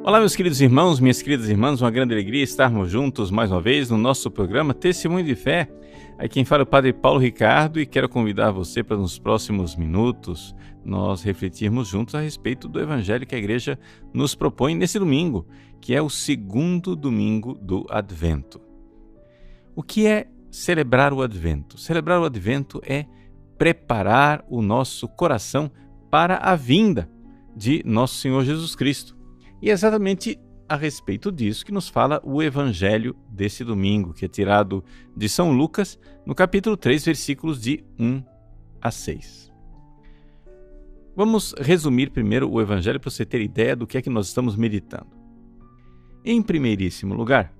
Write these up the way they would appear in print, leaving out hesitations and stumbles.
Olá, meus queridos irmãos, minhas queridas irmãs, uma grande alegria estarmos juntos mais uma vez no nosso programa Testemunho de Fé. Aqui quem fala é o Padre Paulo Ricardo e quero convidar você para nos próximos minutos nós refletirmos juntos a respeito do Evangelho que a Igreja nos propõe nesse domingo, que é o segundo domingo do Advento. O que é celebrar o Advento? Celebrar o Advento é preparar o nosso coração para a vinda de nosso Senhor Jesus Cristo. E é exatamente a respeito disso que nos fala o Evangelho desse domingo, que é tirado de São Lucas, no capítulo 3, versículos de 1 a 6. Vamos resumir primeiro o Evangelho para você ter ideia do que é que nós estamos meditando. Em primeiríssimo lugar,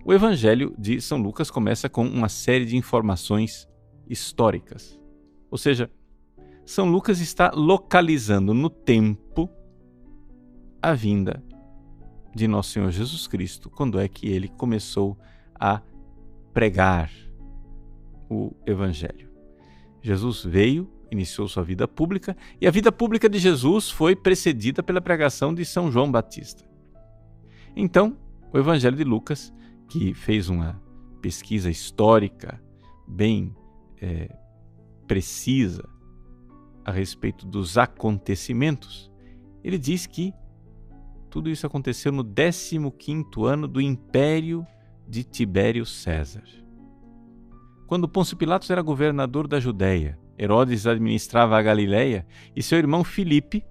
o Evangelho de São Lucas começa com uma série de informações históricas. Ou seja, São Lucas está localizando no tempo a vinda de nosso Senhor Jesus Cristo, quando é que ele começou a pregar o Evangelho. Jesus veio, iniciou sua vida pública, e a vida pública de Jesus foi precedida pela pregação de São João Batista. Então, o Evangelho de Lucas, que fez uma pesquisa histórica bem precisa a respeito dos acontecimentos, ele diz que tudo isso aconteceu no 15º ano do Império de Tibério César. Quando Pôncio Pilatos era governador da Judéia, Herodes administrava a Galileia e seu irmão Filipe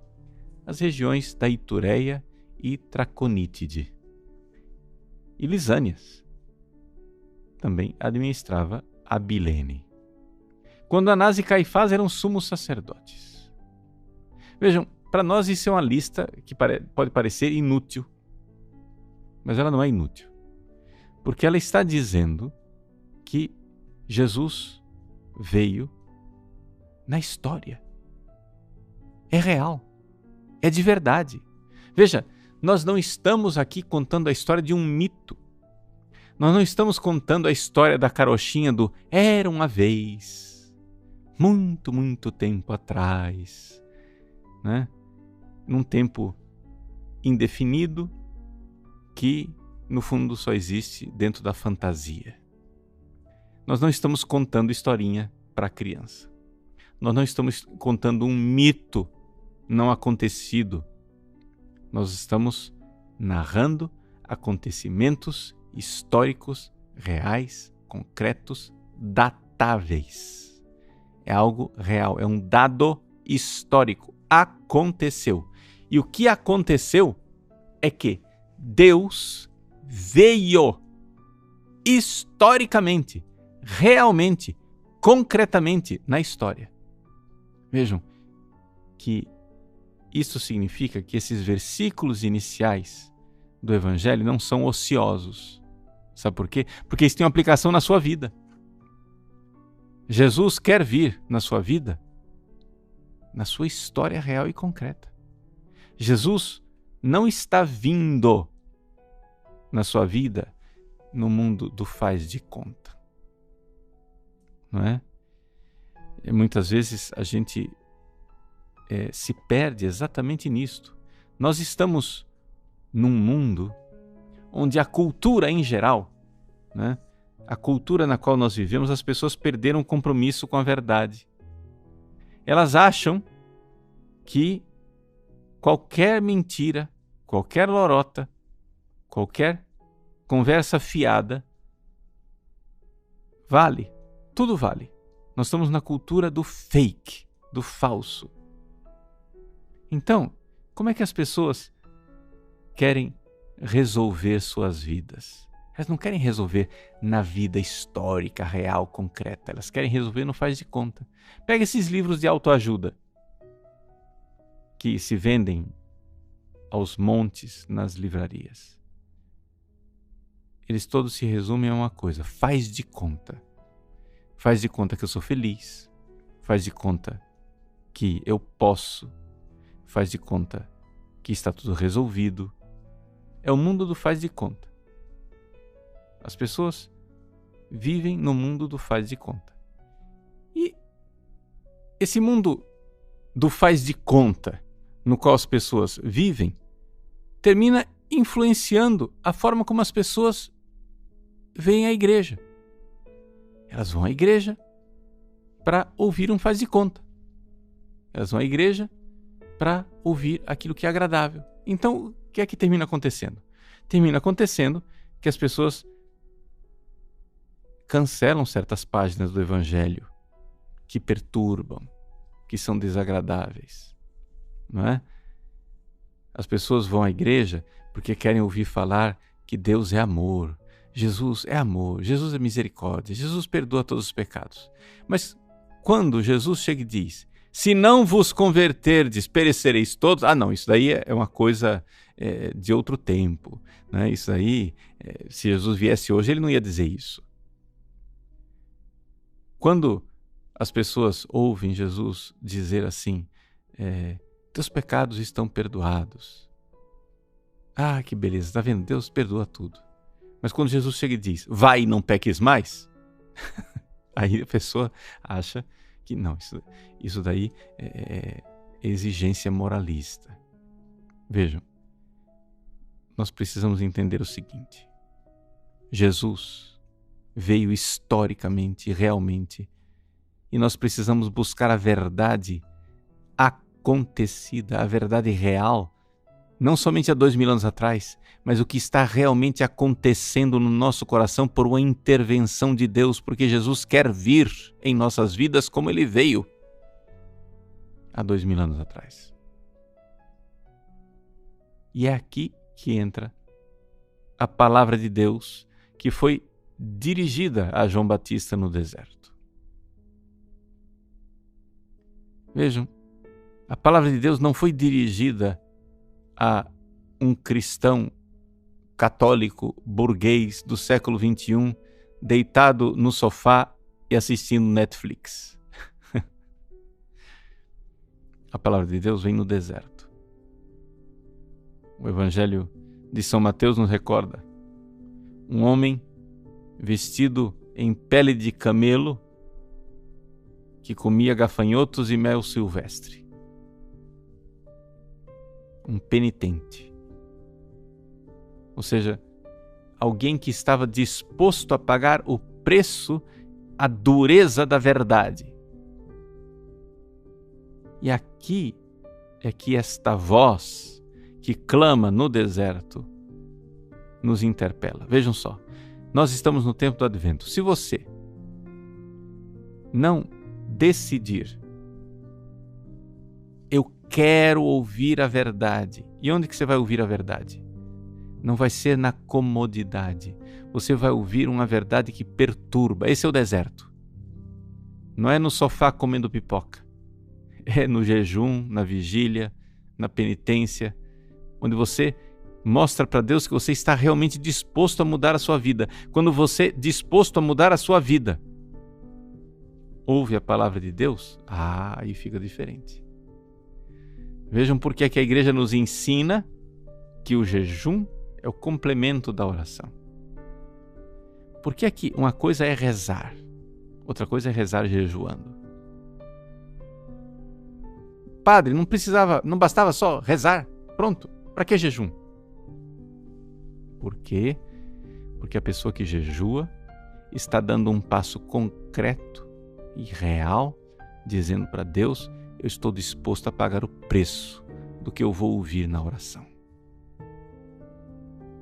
as regiões da Itureia e Traconítide. E Lisânias também administrava a Abilene. Quando Anás e Caifás eram sumos sacerdotes. Vejam, para nós isso é uma lista que pode parecer inútil, mas ela não é inútil, porque ela está dizendo que Jesus veio na história. É real, é de verdade. Veja, nós não estamos aqui contando a história de um mito. Nós não estamos contando a história da carochinha do era uma vez, muito, muito tempo atrás, né? Num tempo indefinido que, no fundo, só existe dentro da fantasia. Nós não estamos contando historinha para criança. Nós não estamos contando um mito não acontecido. Nós estamos narrando acontecimentos históricos, reais, concretos, datáveis. É algo real, é um dado histórico. Aconteceu. E o que aconteceu é que Deus veio historicamente, realmente, concretamente na história. Vejam que isso significa que esses versículos iniciais do Evangelho não são ociosos. Sabe por quê? Porque eles têm uma aplicação na sua vida. Jesus quer vir na sua vida, na sua história real e concreta. Jesus não está vindo na sua vida no mundo do faz de conta. Não é? E muitas vezes a gente se perde exatamente nisto. Nós estamos num mundo onde a cultura em geral, né, a cultura na qual nós vivemos, as pessoas perderam o compromisso com a verdade. Elas acham que qualquer mentira, qualquer lorota, qualquer conversa fiada vale, tudo vale. Nós estamos na cultura do fake, do falso. Então, como é que as pessoas querem resolver suas vidas? Elas não querem resolver na vida histórica, real, concreta. Elas querem resolver no faz de conta. Pega esses livros de autoajuda que se vendem aos montes nas livrarias. Eles todos se resumem a uma coisa: faz de conta. Faz de conta que eu sou feliz. Faz de conta que eu posso. Faz de conta que está tudo resolvido. É o mundo do faz de conta. As pessoas vivem no mundo do faz de conta. E esse mundo do faz de conta no qual as pessoas vivem termina influenciando a forma como as pessoas veem a igreja. Elas vão à igreja para ouvir um faz de conta. Elas vão à igreja para ouvir aquilo que é agradável. Então, o que é que termina acontecendo? Termina acontecendo que as pessoas cancelam certas páginas do Evangelho que perturbam, que são desagradáveis, não é? As pessoas vão à igreja porque querem ouvir falar que Deus é amor, Jesus é misericórdia, Jesus perdoa todos os pecados. Mas quando Jesus chega e diz: se não vos converterdes, perecereis todos. Não, isso daí é uma coisa de outro tempo, né? Isso aí, se Jesus viesse hoje, ele não ia dizer isso. Quando as pessoas ouvem Jesus dizer assim: teus pecados estão perdoados. Ah, que beleza, tá vendo? Deus perdoa tudo. Mas quando Jesus chega e diz: vai e não peques mais, aí a pessoa acha que não, isso daí é exigência moralista. Vejam, nós precisamos entender o seguinte: Jesus veio historicamente, realmente, e nós precisamos buscar a verdade acontecida, a verdade real, não somente há 2000 anos atrás, mas o que está realmente acontecendo no nosso coração por uma intervenção de Deus, porque Jesus quer vir em nossas vidas como Ele veio há 2000 anos atrás. E é aqui que entra a palavra de Deus que foi dirigida a João Batista no deserto. Vejam, a palavra de Deus não foi dirigida a um cristão católico burguês do século XXI deitado no sofá e assistindo Netflix. A palavra de Deus vem no deserto. O Evangelho de São Mateus nos recorda um homem vestido em pele de camelo que comia gafanhotos e mel silvestre. Um penitente. Ou seja, alguém que estava disposto a pagar o preço, a dureza da verdade. E aqui é que esta voz que clama no deserto nos interpela. Vejam só, nós estamos no tempo do Advento. Se você não decidir, eu quero ouvir a verdade. E onde que você vai ouvir a verdade? Não vai ser na comodidade. Você vai ouvir uma verdade que perturba. Esse é o deserto. Não é no sofá comendo pipoca. É no jejum, na vigília, na penitência, onde você mostra para Deus que você está realmente disposto a mudar a sua vida. Quando você disposto a mudar a sua vida, ouve a palavra de Deus, aí fica diferente. Vejam por que é que a igreja nos ensina que o jejum é o complemento da oração. Por que é que uma coisa é rezar, outra coisa é rezar jejuando? Padre, não bastava só rezar? Pronto, para que jejum? Por quê? Porque a pessoa que jejua está dando um passo concreto e real, dizendo para Deus: eu estou disposto a pagar o preço do que eu vou ouvir na oração.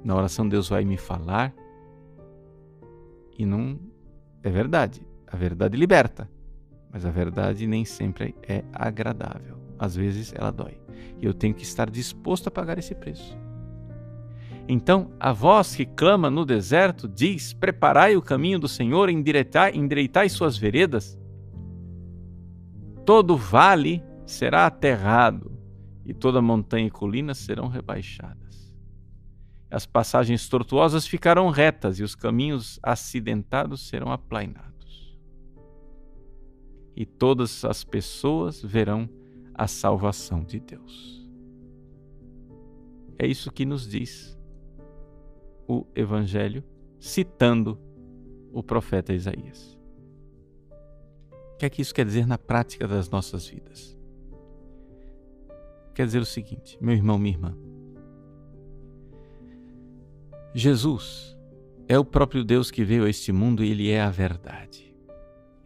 Na oração Deus vai me falar e não é verdade. A verdade liberta, mas a verdade nem sempre é agradável. Às vezes ela dói. E eu tenho que estar disposto a pagar esse preço. Então, a voz que clama no deserto diz: preparai o caminho do Senhor, endireitai suas veredas. Todo vale será aterrado e toda montanha e colina serão rebaixadas. As passagens tortuosas ficarão retas e os caminhos acidentados serão aplainados. E todas as pessoas verão a salvação de Deus. É isso que nos diz o Evangelho, citando o profeta Isaías. O que é que isso quer dizer na prática das nossas vidas? Quer dizer o seguinte, meu irmão, minha irmã: Jesus é o próprio Deus que veio a este mundo e Ele é a verdade.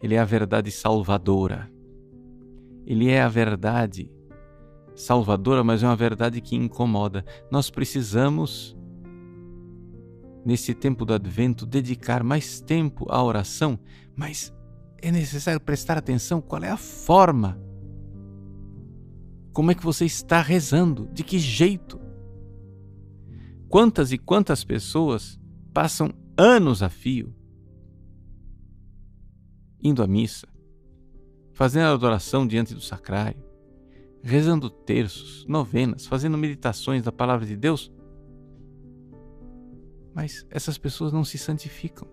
Ele é a verdade salvadora. Ele é a verdade salvadora, mas é uma verdade que incomoda. Nós precisamos, nesse tempo do Advento, dedicar mais tempo à oração, mas é necessário prestar atenção qual é a forma. Como é que você está rezando? De que jeito? Quantas e quantas pessoas passam anos a fio indo à missa, fazendo a adoração diante do sacrário, rezando terços, novenas, fazendo meditações da palavra de Deus, mas essas pessoas não se santificam.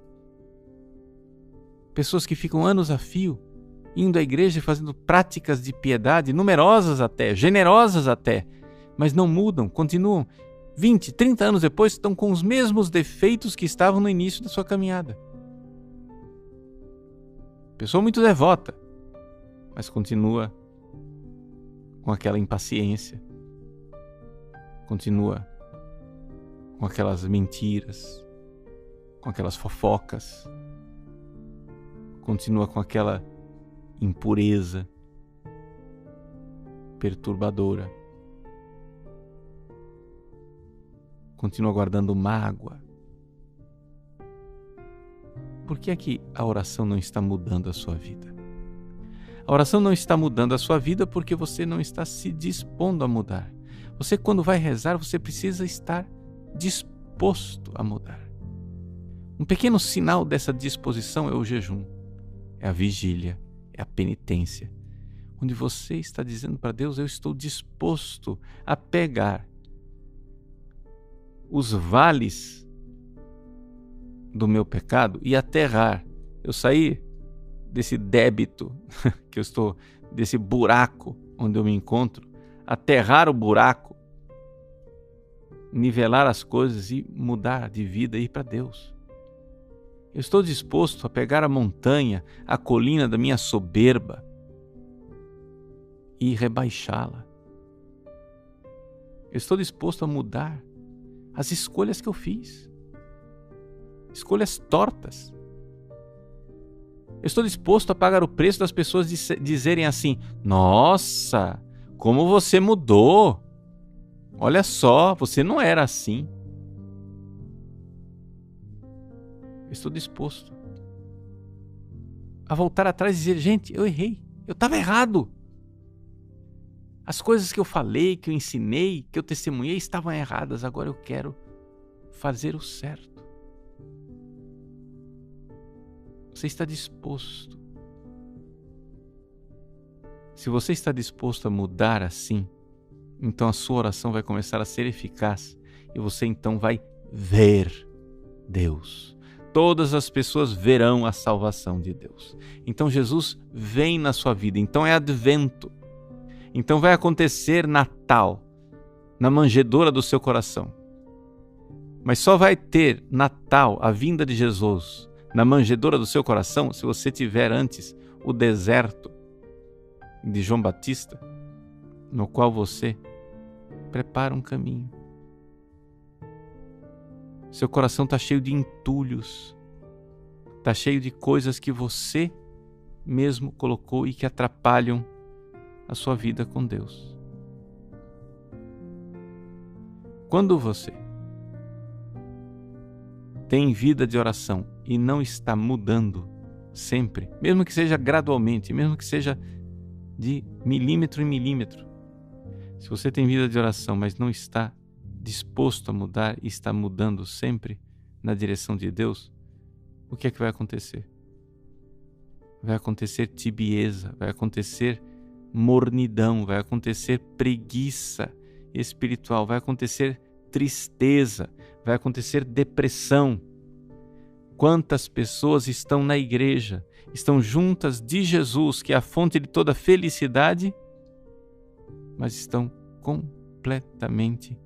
Pessoas que ficam anos a fio indo à igreja e fazendo práticas de piedade, numerosas até, generosas até, mas não mudam, continuam 20, 30 anos depois, estão com os mesmos defeitos que estavam no início da sua caminhada. Pessoa muito devota, mas continua com aquela impaciência, continua com aquelas mentiras, com aquelas fofocas, continua com aquela impureza perturbadora, continua guardando mágoa. Por que é que a oração não está mudando a sua vida? A oração não está mudando a sua vida porque você não está se dispondo a mudar. Você, quando vai rezar, você precisa estar disposto a mudar. Um pequeno sinal dessa disposição é o jejum, é a vigília, é a penitência, onde você está dizendo para Deus: eu estou disposto a pegar os vales do meu pecado e aterrar. Eu saí desse débito que eu estou, desse buraco onde eu me encontro, aterrar o buraco, nivelar as coisas e mudar de vida e ir para Deus. Eu estou disposto a pegar a montanha, a colina da minha soberba e rebaixá-la. Eu estou disposto a mudar as escolhas que eu fiz, escolhas tortas. Eu estou disposto a pagar o preço das pessoas dizerem assim: nossa, como você mudou, olha só, você não era assim. Eu estou disposto a voltar atrás e dizer: gente, eu errei, eu estava errado. As coisas que eu falei, que eu ensinei, que eu testemunhei estavam erradas, agora eu quero fazer o certo. Você está disposto? Se você está disposto a mudar assim, então a sua oração vai começar a ser eficaz e você então vai ver Deus. Todas as pessoas verão a salvação de Deus. Então Jesus vem na sua vida, então é advento. Então vai acontecer Natal na manjedoura do seu coração. Mas só vai ter Natal, a vinda de Jesus, na manjedoura do seu coração, se você tiver antes o deserto de João Batista, no qual você prepara um caminho. Seu coração está cheio de entulhos, está cheio de coisas que você mesmo colocou e que atrapalham a sua vida com Deus. Quando você tem vida de oração e não está mudando sempre, mesmo que seja gradualmente, mesmo que seja de milímetro em milímetro, se você tem vida de oração, mas não está disposto a mudar e está mudando sempre na direção de Deus, o que é que vai acontecer? Vai acontecer tibieza, vai acontecer mornidão, vai acontecer preguiça espiritual, vai acontecer tristeza, vai acontecer depressão. Quantas pessoas estão na igreja, estão juntas de Jesus, que é a fonte de toda felicidade, mas estão completamente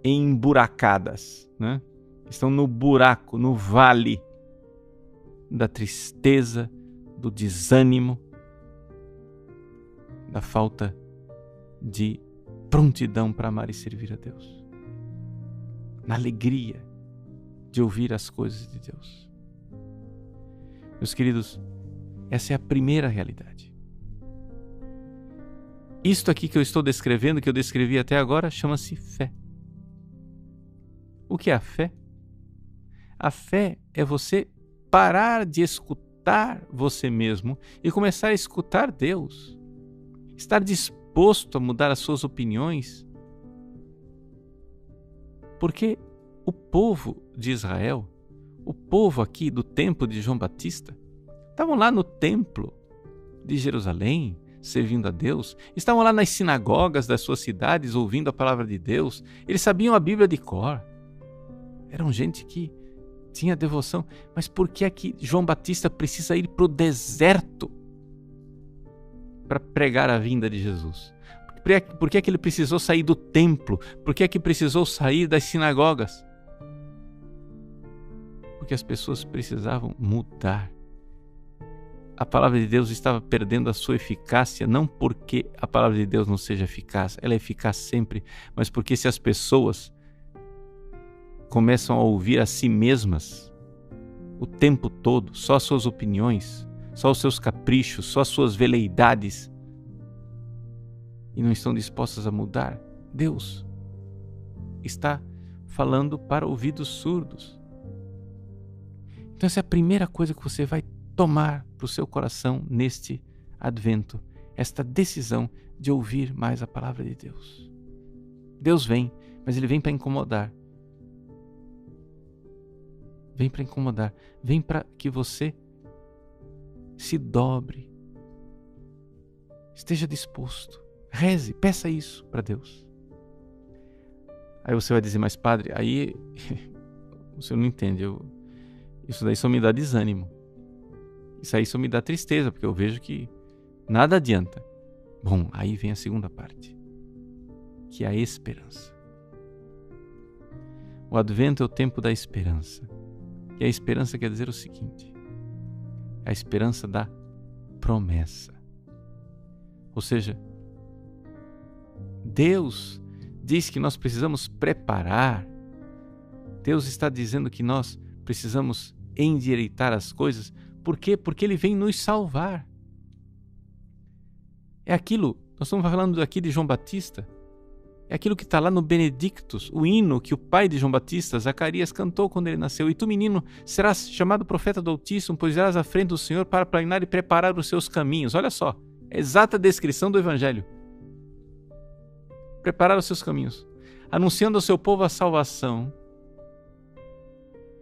emburacadas, né? Estão no buraco, no vale da tristeza, do desânimo, da falta de prontidão para amar e servir a Deus. na alegria de ouvir as coisas de Deus. Meus queridos, essa é a primeira realidade. Isto aqui que eu estou descrevendo, que eu descrevi até agora, chama-se fé. O que é a fé? A fé é você parar de escutar você mesmo e começar a escutar Deus. Estar disposto a mudar as suas opiniões. Porque o povo de Israel, o povo aqui do tempo de João Batista, estavam lá no templo de Jerusalém, servindo a Deus, estavam lá nas sinagogas das suas cidades, ouvindo a palavra de Deus, eles sabiam a Bíblia de cor. Eram gente que tinha devoção. Mas por que é que João Batista precisa ir para o deserto para pregar a vinda de Jesus? Por que é que ele precisou sair do templo? Por que é que precisou sair das sinagogas? Porque as pessoas precisavam mudar. A palavra de Deus estava perdendo a sua eficácia, não porque a palavra de Deus não seja eficaz, ela é eficaz sempre, mas porque se as pessoas começam a ouvir a si mesmas o tempo todo, só as suas opiniões, só os seus caprichos, só as suas veleidades, e não estão dispostas a mudar, Deus está falando para ouvidos surdos. Então essa é a primeira coisa que você vai tomar para o seu coração neste advento, esta decisão de ouvir mais a palavra de Deus. Deus vem, mas Ele vem para incomodar. Vem para incomodar, vem para que você se dobre, esteja disposto, reze, peça isso para Deus. Aí você vai dizer, mas padre, aí você não entende, isso daí só me dá desânimo, isso aí só me dá tristeza, porque eu vejo que nada adianta. Bom, aí vem a segunda parte, que é a esperança. O advento é o tempo da esperança. E a esperança quer dizer o seguinte: a esperança da promessa. Ou seja, Deus diz que nós precisamos preparar. Deus está dizendo que nós precisamos endireitar as coisas. Por quê? Porque Ele vem nos salvar. É aquilo, nós estamos falando aqui de João Batista, é aquilo que está lá no Benedictus, o hino que o pai de João Batista, Zacarias, cantou quando ele nasceu. E tu, menino, serás chamado profeta do Altíssimo, pois irás à frente do Senhor para planear e preparar os seus caminhos. Olha só, é a exata descrição do Evangelho. Preparar os seus caminhos, anunciando ao seu povo a salvação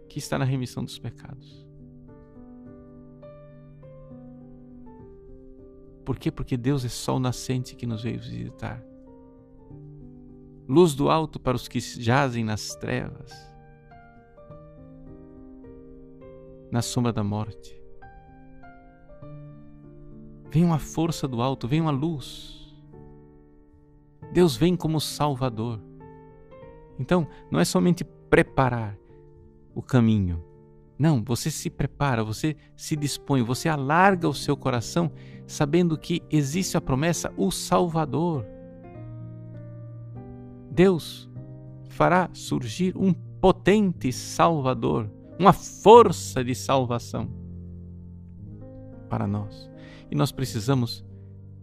que está na remissão dos pecados. Por quê? Porque Deus é sol nascente que nos veio visitar. Luz do alto para os que jazem nas trevas, na sombra da morte. Vem uma força do alto, vem uma luz. Deus vem como Salvador. Então, não é somente preparar o caminho. Não, você se prepara, você se dispõe, você alarga o seu coração, sabendo que existe a promessa, o Salvador. Deus fará surgir um potente Salvador, uma força de salvação para nós. E nós precisamos,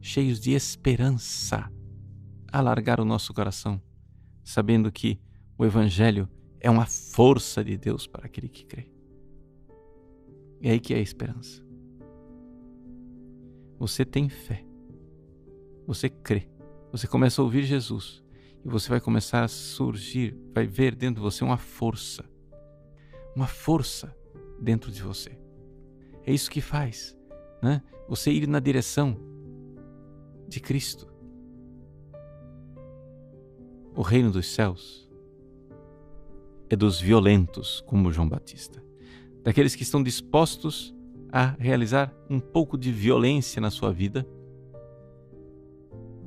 cheios de esperança, alargar o nosso coração, sabendo que o Evangelho é uma força de Deus para aquele que crê. É aí que é a esperança. Você tem fé, você crê, você começa a ouvir Jesus, e você vai começar a surgir, vai ver dentro de você uma força dentro de você. É isso que faz, né? Você ir na direção de Cristo. O reino dos céus é dos violentos, como João Batista, daqueles que estão dispostos a realizar um pouco de violência na sua vida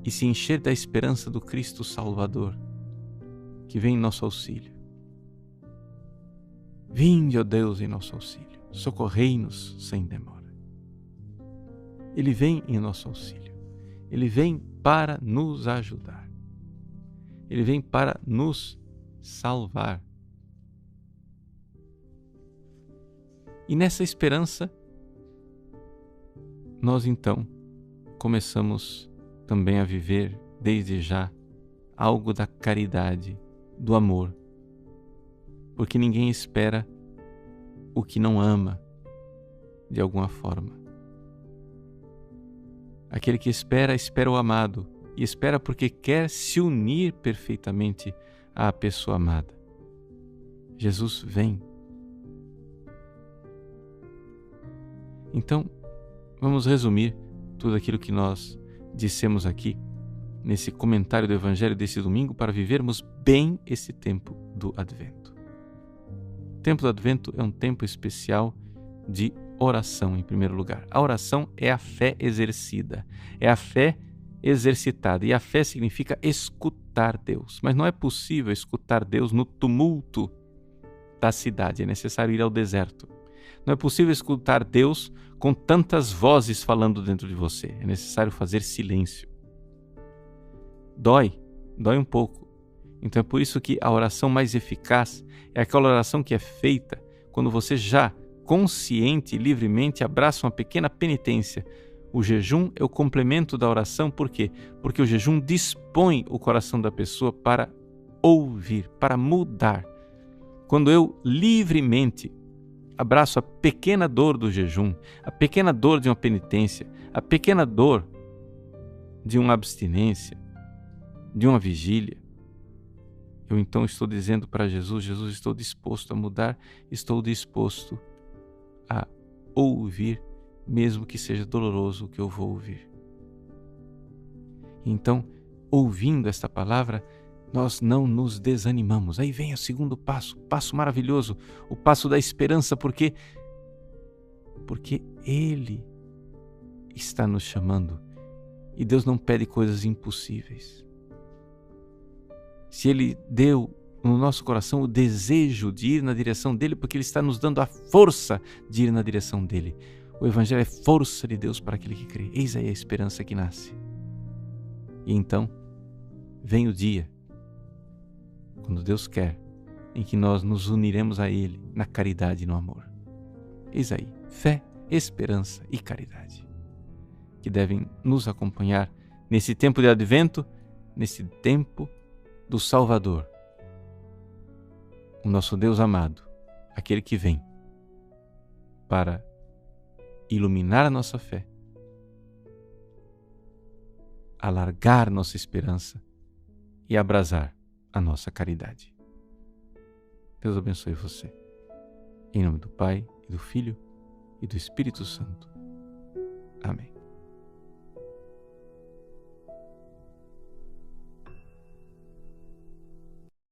e se encher da esperança do Cristo Salvador, que vem em nosso auxílio. Vinde, ó Deus, em nosso auxílio, socorrei-nos sem demora. Ele vem em nosso auxílio, Ele vem para nos ajudar, Ele vem para nos salvar, E nessa esperança, nós então começamos também a viver desde já algo da caridade, do amor, porque ninguém espera o que não ama de alguma forma. Aquele que espera, espera o amado, e espera porque quer se unir perfeitamente à pessoa amada. Jesus vem. Então, vamos resumir tudo aquilo que nós dissemos aqui nesse comentário do Evangelho desse domingo para vivermos bem esse tempo do Advento. O tempo do Advento é um tempo especial de oração, em primeiro lugar. A oração é a fé exercida, é a fé exercitada, e a fé significa escutar Deus. Mas não é possível escutar Deus no tumulto da cidade, é necessário ir ao deserto. Não é possível escutar Deus com tantas vozes falando dentro de você, é necessário fazer silêncio. Dói um pouco. Então é por isso que a oração mais eficaz é aquela oração que é feita quando você já consciente e livremente abraça uma pequena penitência. O jejum é o complemento da oração, por quê? Porque o jejum dispõe o coração da pessoa para ouvir, para mudar. Quando eu livremente abraço a pequena dor do jejum, a pequena dor de uma penitência, a pequena dor de uma abstinência, de uma vigília, eu então estou dizendo para Jesus: Jesus, estou disposto a mudar, estou disposto a ouvir, mesmo que seja doloroso o que eu vou ouvir. Então, ouvindo esta palavra, nós não nos desanimamos. Aí vem o segundo passo, passo maravilhoso, o passo da esperança, porque Ele está nos chamando e Deus não pede coisas impossíveis. Se Ele deu no nosso coração o desejo de ir na direção dEle, porque Ele está nos dando a força de ir na direção dEle. O Evangelho é força de Deus para aquele que crê. Eis aí a esperança que nasce. E então vem o dia, quando Deus quer, em que nós nos uniremos a Ele na caridade e no amor. Eis aí, fé, esperança e caridade, que devem nos acompanhar nesse tempo de Advento, nesse tempo do Salvador, o nosso Deus amado, aquele que vem para iluminar a nossa fé, alargar nossa esperança e abrasar a nossa caridade. Deus abençoe você. Em nome do Pai, e do Filho, e do Espírito Santo. Amém.